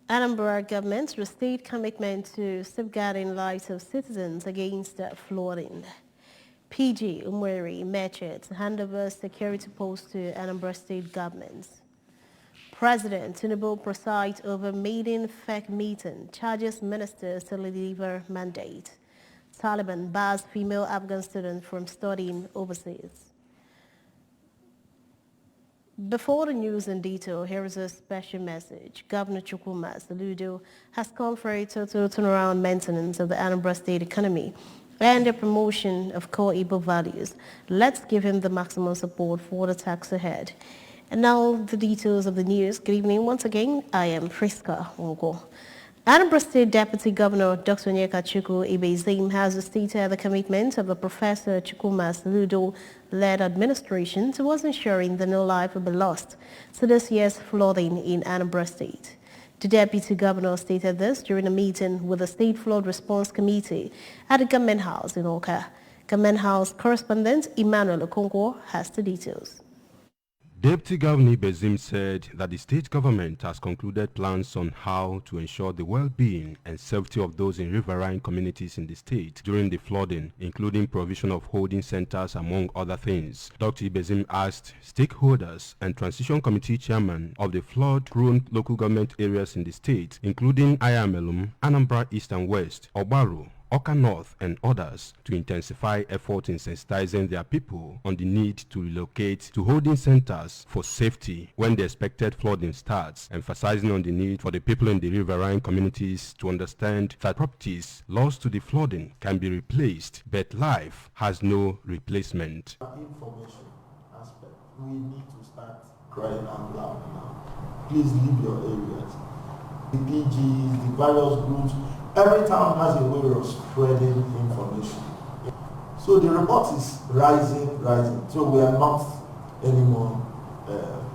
Anambra government restated commitment to safeguarding lives of citizens against flooding. PG Umweri Mechet hand over security post to Anambra state government. President Tinubu presides over maiden fake meeting, charges ministers to deliver mandate. Taliban bars female Afghan students from studying overseas. Before the news in detail, here is a special message. Governor Chukwuma Soludo has called for a total turnaround maintenance of the Anambra state economy and the promotion of core Igbo values. Let's give him the maximum support for the task ahead. And now the details of the news. Good evening once again. I am Friska Ongo. Anambra State Deputy Governor Dr. Onyeka Chukwu Ibezim has stated the commitment of the Professor Chukwuma Soludo-led administration towards ensuring that no life will be lost to this year's flooding in Anambra State. The Deputy Governor stated this during a meeting with the State Flood Response Committee at the Government House in Oka. Government House correspondent Emmanuel Okonkwo has the details. Deputy Governor Bezim said that the state government has concluded plans on how to ensure the well-being and safety of those in riverine communities in the state during the flooding, including provision of holding centers, among other things. Dr. Bezim asked stakeholders and transition committee chairman of the flood-prone local government areas in the state, including Ayamelum, Anambra East and West, Obaru, Oka North and others, to intensify effort in sensitizing their people on the need to relocate to holding centers for safety when the expected flooding starts, emphasizing on the need for the people in the riverine communities to understand that properties lost to the flooding can be replaced, but life has no replacement. Information aspect, we need to start crying out loud now. Please leave your areas. The PGs, the various groups, every town has a way of spreading information. So the report is rising. So we are not anymore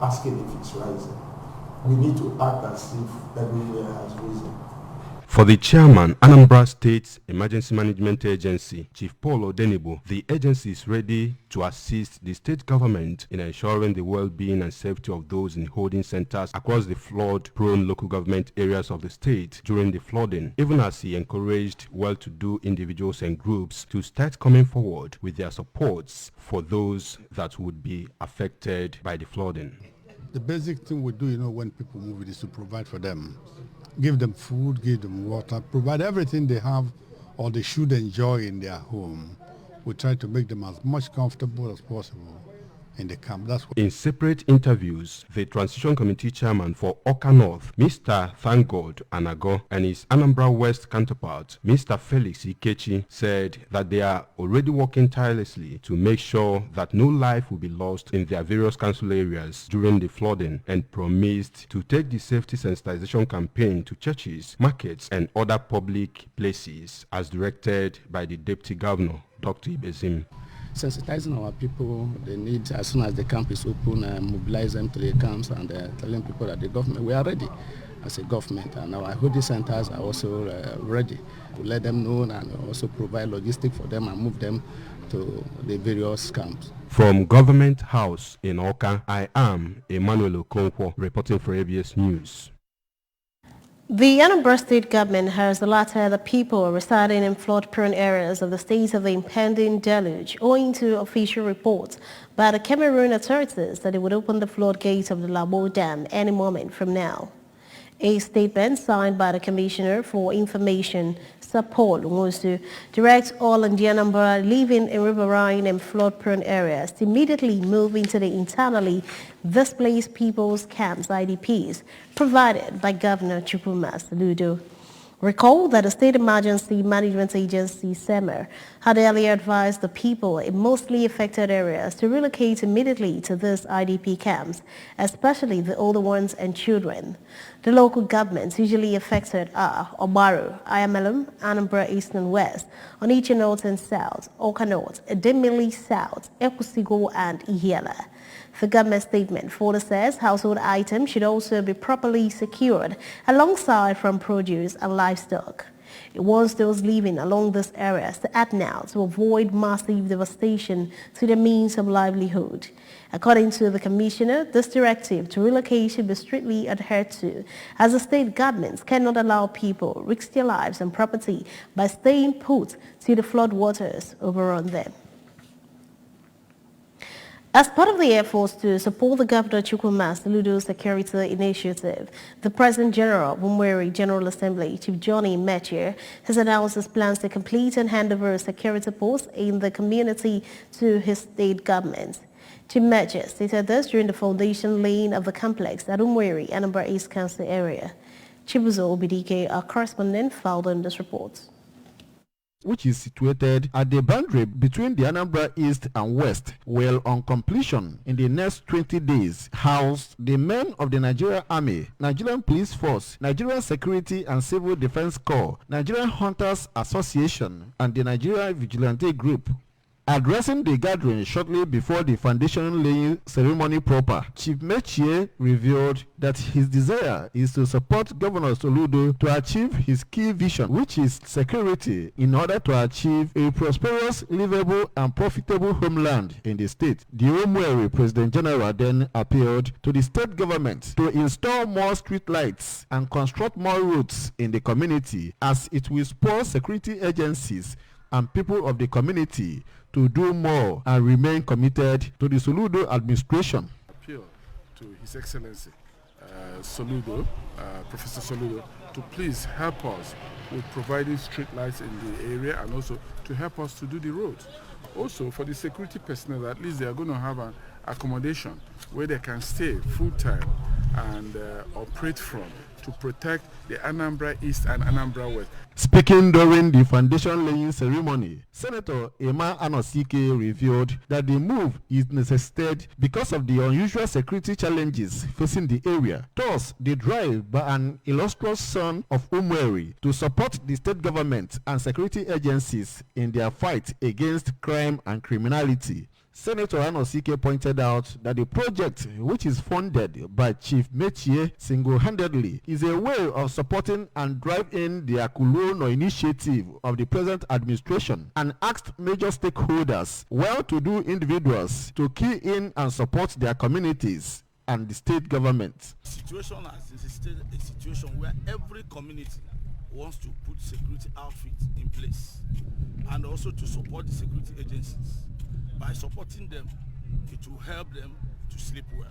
asking if it's rising. We need to act as if everywhere has risen. For the chairman, Anambra State Emergency Management Agency, Chief Paul Odenibo, the agency is ready to assist the state government in ensuring the well-being and safety of those in holding centers across the flood-prone local government areas of the state during the flooding, even as he encouraged well-to-do individuals and groups to start coming forward with their supports for those that would be affected by the flooding. The basic thing we do, when people move is to provide for them. Give them food, give them water, provide everything they have or they should enjoy in their home. We try to make them as much comfortable as possible in the camp. That's what. In separate interviews, the Transition Committee Chairman for Oka North, Mr. Thank-God Anago, and his Anambra West counterpart, Mr. Felix Ikechi, said that they are already working tirelessly to make sure that no life will be lost in their various council areas during the flooding, and promised to take the safety sensitization campaign to churches, markets, and other public places as directed by the Deputy Governor, Dr. Ibezim. Sensitizing our people, the need as soon as the camp is open, mobilize them to the camps and telling people that the government, we are ready as a government, and our holding centers are also ready to let them know and also provide logistics for them and move them to the various camps. From Government House in Oka, I am Emmanuel Okonkwo reporting for ABS News. The Anambra State government has alerted the people residing in flood-prone areas of the state of the impending deluge, owing to official reports by the Cameroon authorities that they would open the floodgates of the Labo Dam any moment from now. A statement signed by the Commissioner for Information, Sir Paul, was to direct all Indian Anambra living in riverine and flood-prone areas to immediately move into the internally displaced people's camps, IDPs, provided by Governor Chukwuma Soludo. Recall that the State Emergency Management Agency, SEMER, had earlier advised the people in mostly affected areas to relocate immediately to these IDP camps, especially the older ones and children. The local governments usually affected are Obaru, Ayamelum, Anambra East and West, Onitsha North and South, Oka North, Edemili South, Ekusigo and Ihiala. The government statement further says household items should also be properly secured alongside from produce and livestock. It wants those living along these areas to act now to avoid massive devastation to their means of livelihood. According to the commissioner, this directive to relocate should be strictly adhered to, as the state governments cannot allow people risk their lives and property by staying put till the flood waters overrun them. As part of the efforts to support the Governor Chukwuma Soludo security initiative, the President General of Umueri General Assembly, Chief Johnny Mechie, has announced his plans to complete and hand over security posts in the community to his state government. Chief Mechie stated this during the foundation laying of the complex at Umueri, Anambra East Council area. Chibuzo Obidike, our correspondent, filed on this report. Which is situated at the boundary between the Anambra East and West, will on completion in the next 20 days house the men of the Nigerian Army, Nigerian Police Force, Nigerian Security and Civil Defense Corps, Nigerian Hunters Association, and the Nigerian Vigilante Group. Addressing the gathering shortly before the foundation laying ceremony proper, Chief Mechie revealed that his desire is to support Governor Soludo to achieve his key vision, which is security, in order to achieve a prosperous, livable, and profitable homeland in the state. The Umueri President General then appealed to the state government to install more street lights and construct more roads in the community, as it will spur security agencies and people of the community to do more and remain committed to the Soludo administration. Appeal to His Excellency Soludo, Professor Soludo, to please help us with providing street lights in the area and also to help us to do the roads. Also for the security personnel, at least they are going to have an accommodation where they can stay full time and operate from, to protect the Anambra East and Anambra West. Speaking during the foundation laying ceremony, Senator Emma Anosike revealed that the move is necessitated because of the unusual security challenges facing the area. Thus, the drive by an illustrious son of Umueri to support the state government and security agencies in their fight against crime and criminality. Senator Anosike pointed out that the project, which is funded by Chief Mechie single-handedly, is a way of supporting and driving the Akuluono initiative of the present administration, and asked major stakeholders, well-to-do individuals, to key in and support their communities and the state government. The situation is a situation where every community wants to put security outfits in place and also to support the security agencies. By supporting them, it will help them to sleep well.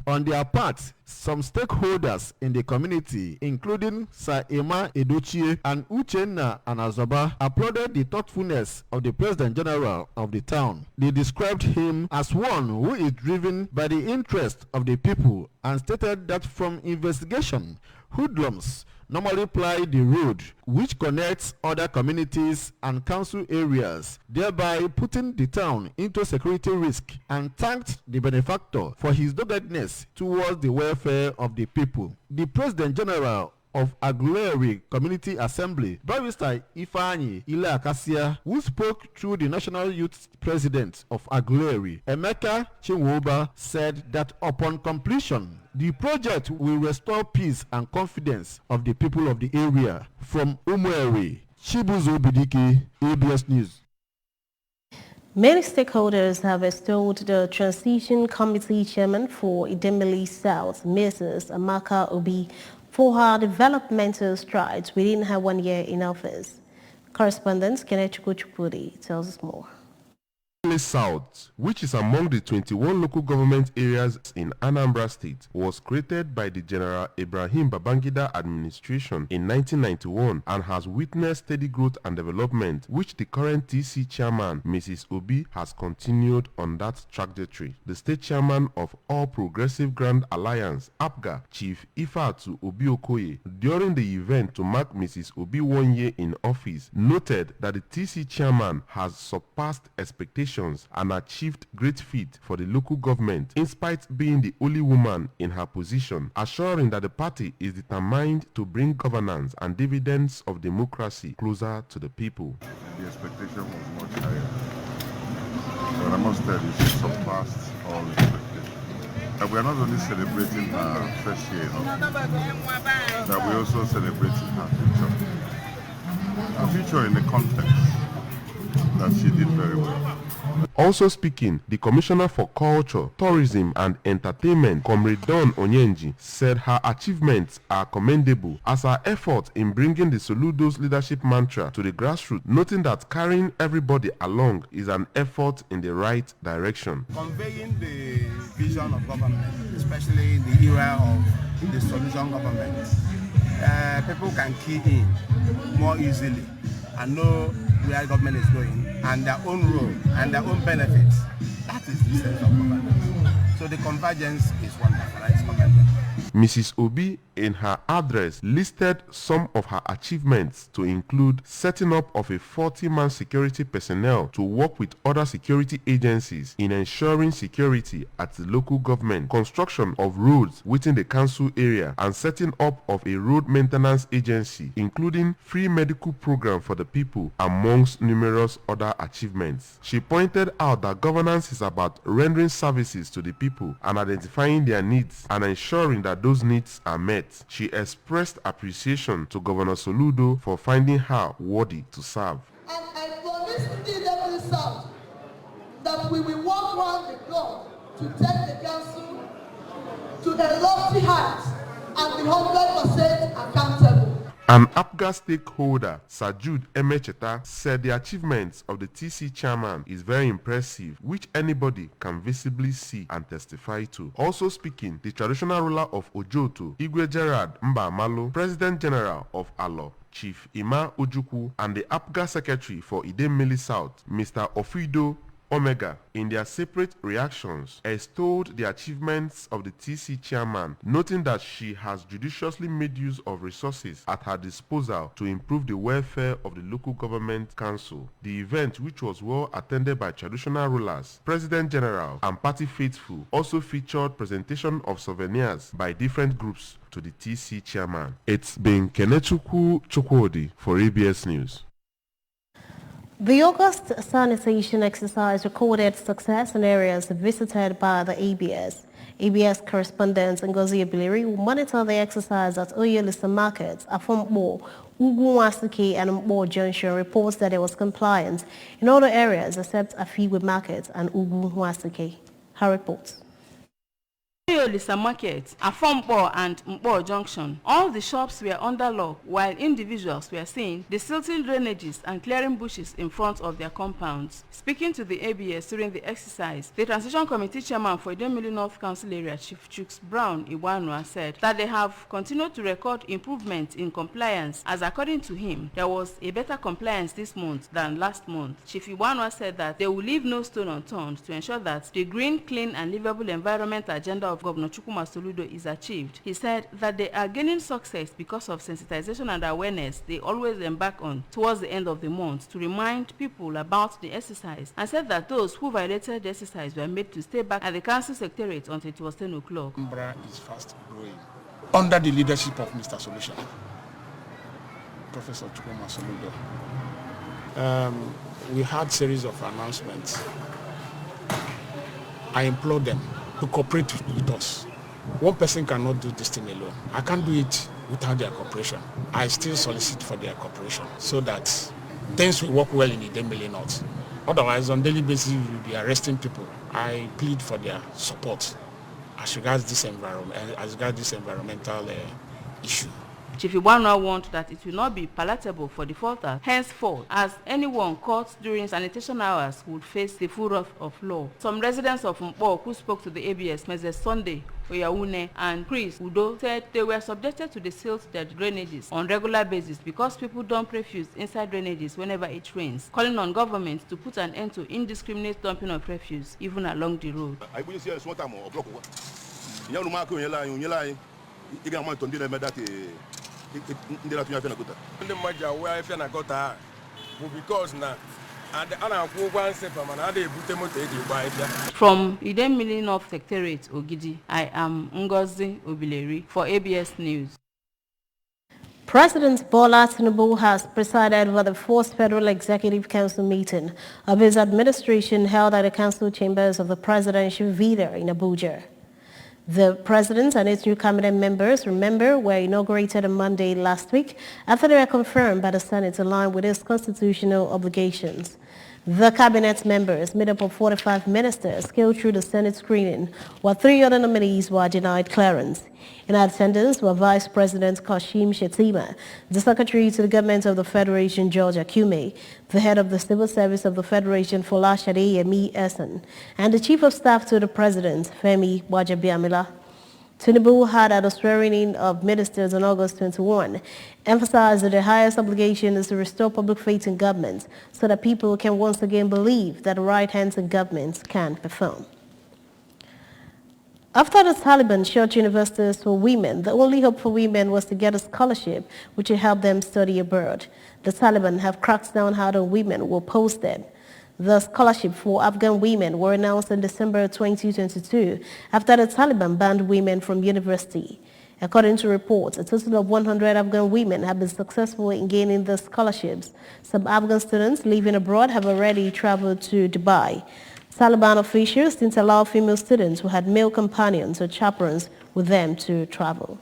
On their part, some stakeholders in the community, including Sir Emma Edochie and Uchenna Anazoba, applauded the thoughtfulness of the President General of the town. They described him as one who is driven by the interest of the people and stated that from investigation, hoodlums normally ply the road which connects other communities and council areas, thereby putting the town into security risk, and thanked the benefactor for his doggedness towards the welfare of the people. The President General of Aguleri Community Assembly, Barrister Ifeanyi Ile Akasia, who spoke through the National Youth President of Aguleri, Emeka Chinwoba, said that upon completion, the project will restore peace and confidence of the people of the area. From Umueri, Chibuzo Obidike, ABS News. Many stakeholders have extolled the Transition Committee Chairman for Idemili South, Mrs. Amaka Obi, for her developmental strides within her 1 year in office. Correspondent Kenneth Chukwudi tells us more. South, which is among the 21 local government areas in Anambra State, was created by the General Ibrahim Babangida administration in 1991 and has witnessed steady growth and development, which the current TC chairman, Mrs. Obi, has continued on that trajectory. The state chairman of All Progressive Grand Alliance, APGA, Chief Ifeatu Obi Okoye, during the event to mark Mrs. Obi 1 year in office, noted that the TC chairman has surpassed expectations and achieved great feat for the local government in spite being the only woman in her position, assuring that the party is determined to bring governance and dividends of democracy closer to the people. The expectation was much higher, but I must tell you, she surpassed all expectations. And we are not only celebrating her first year in office, that we also celebrating her future. Her future in the context that she did very well. Also speaking, the Commissioner for Culture, Tourism and Entertainment, Comrade Dawn Onyenji, said her achievements are commendable as her effort in bringing the Soludo's leadership mantra to the grassroots, noting that carrying everybody along is an effort in the right direction. Conveying the vision of government, especially in the era of the solution government, people can key in more easily and know where government is going and their own role and their own benefits. That is the sense of government. So the convergence is wonderful. It's commendable. Mrs. Obi, in her address, listed some of her achievements to include setting up of a 40-man security personnel to work with other security agencies in ensuring security at the local government, construction of roads within the council area, and setting up of a road maintenance agency, including free medical program for the people, amongst numerous other achievements. She pointed out that governance is about rendering services to the people and identifying their needs and ensuring that those needs are met. She expressed appreciation to Governor Soludo for finding her worthy to serve. And I promise DW South that we will work round the clock to take the council to a lofty height and be 100% accountable. An APGA stakeholder, Sir Jude Emecheta, said the achievements of the TC chairman is very impressive, which anybody can visibly see and testify to. Also speaking, the traditional ruler of Ojoto, Igwe Gerard Mbamalo, President General of Alo, Chief Ima Ojukwu, and the APGA Secretary for Idemili South, Mr. Ofido Omega, in their separate reactions, extolled the achievements of the TC chairman, noting that she has judiciously made use of resources at her disposal to improve the welfare of the local government council. The event, which was well attended by traditional rulers, President General, and party faithful, also featured presentation of souvenirs by different groups to the TC chairman. It's been Kenechukwu Chukwudi for ABS News. The August sanitation exercise recorded success in areas visited by the ABS. ABS correspondent Ngozi Obileri will monitor the exercise at Oyelisa Markets, Afombo, Ugwuwasike and Mbo Junction, reports that there was compliance in other areas except Afiwe Market and Ugwuwasike. Her reports. Oyelisa Market, Afombo and Mbo Junction, all the shops were under lock while individuals were seen desilting drainages and clearing bushes in front of their compounds. Speaking to the ABS during the exercise, the Transition Committee Chairman for Idemili North Council Area, Chief Chooks Brown Iwanua, said that they have continued to record improvements in compliance, as according to him, there was a better compliance this month than last month. Chief Iwanua said that they will leave no stone unturned to ensure that the green, clean and livable environment agenda of Governor Chukwuma Soludo is achieved. He said that they are gaining success because of sensitization and awareness they always embark on towards the end of the month to remind people about the exercise, and said that those who violated the exercise were made to stay back at the council secretariat until it was 10 o'clock. Anambra is fast growing under the leadership of Mr. Solution, Professor Chukwuma Soludo. We had series of announcements. I implore them to cooperate with us. One person cannot do this thing alone. I can't do it without their cooperation. I still solicit for their cooperation so that things will work well in Idemili North. Otherwise, on a daily basis, we will be arresting people. I plead for their support as regards this environmental issue. Chief Iwanua warned that it will not be palatable for defaulters henceforth, as anyone caught during sanitation hours would face the full wrath of law. Some residents of Mpo who spoke to the ABS, Mrs. Sunday Oyawune and Chris Udo, said they were subjected to the silt their drainages on regular basis because people dump refuse inside drainages whenever it rains, calling on government to put an end to indiscriminate dumping of refuse even along the road. From Idemili North Secretariat, Ogidi, I am Ngozi Obileri for ABS News. President Bola Tinubu has presided over the first Federal Executive Council meeting of his administration held at the council chambers of the Presidential Villa in Abuja. The president and its new cabinet members, remember, were inaugurated on Monday last week after they were confirmed by the Senate in line with its constitutional obligations. The cabinet members, made up of 45 ministers, scaled through the Senate screening, while 3 other nominees were denied clearance. In attendance were Vice President Kashim Shettima, the Secretary to the Government of the Federation, George Akume, the Head of the Civil Service of the Federation, Folashade Yemi Essen, and the Chief of Staff to the President, Femi Gbajabiamila. Tinubu had at the swearing-in of ministers on August 21, emphasized that the highest obligation is to restore public faith in government so that people can once again believe that the right hands in government can perform. After the Taliban shut universities for women, the only hope for women was to get a scholarship which would help them study abroad. The Taliban have cracked down hard on women who oppose them. The scholarship for Afghan women were announced in December 2022 after the Taliban banned women from university. According to reports, a total of 100 Afghan women have been successful in gaining the scholarships. Some Afghan students living abroad have already traveled to Dubai. Taliban officials didn't allow female students who had male companions or chaperones with them to travel.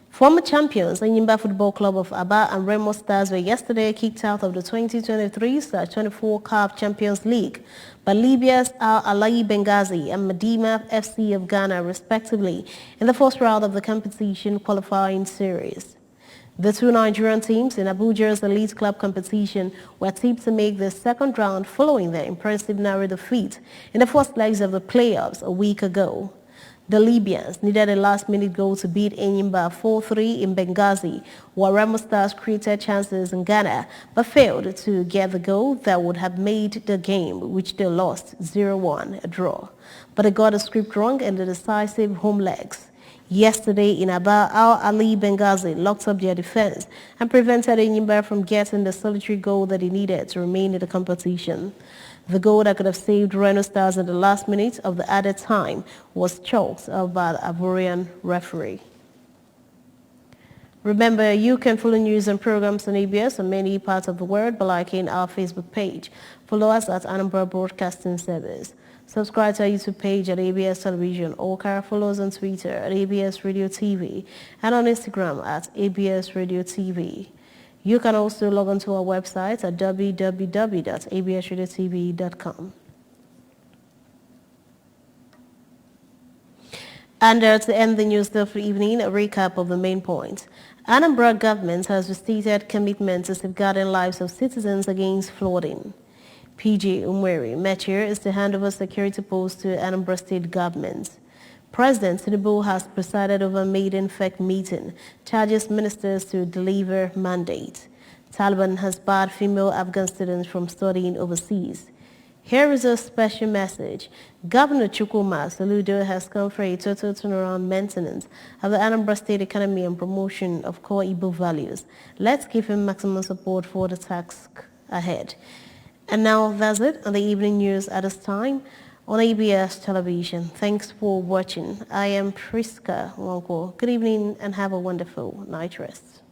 Former champions Enyimba Football Club of Aba and Remo Stars were yesterday kicked out of the 2023-24 CAF Champions League by Libya's Al Ahly Benghazi and Medina FC of Ghana, respectively, in the first round of the competition qualifying series. The two Nigerian teams in Abuja's Elite Club competition were tipped to make the second round following their impressive narrow defeat in the first legs of the playoffs a week ago. The Libyans needed a last-minute goal to beat Enyimba 4-3 in Benghazi, while Remo Stars created chances in Ghana but failed to get the goal that would have made the game, which they lost 0-1, a draw. But they got the script wrong in the decisive home legs. Yesterday in Aba, Al Ahly Benghazi locked up their defense and prevented Enyimba from getting the solitary goal that he needed to remain in the competition. The goal that could have saved Reno Stars in the last minute of the added time was chalked up by the Ivorian referee. Remember, you can follow news and programs on ABS on many parts of the world by liking our Facebook page. Follow us at Anambra Broadcasting Service. Subscribe to our YouTube page at ABS Television or follow us on Twitter at ABS Radio TV and on Instagram at ABS Radio TV. You can also log on to our website at www.absradiotv.com. And to end the news for the evening, a recap of the main points. Anambra government has restated commitment to safeguarding lives of citizens against flooding. PG Umweri Mechir is to hand over security posts to Anambra State government. President Tinubu has presided over a maiden FEC meeting, charges ministers to deliver mandate. Taliban has barred female Afghan students from studying overseas. Here is a special message. Governor Chukwuma Soludo has come for a total turnaround maintenance of the Anambra State economy and promotion of core Igbo values. Let's give him maximum support for the task ahead. And now that's it on the evening news at this time on ABS Television. Thanks for watching. I am Priska Wonko. Good evening and have a wonderful night rest.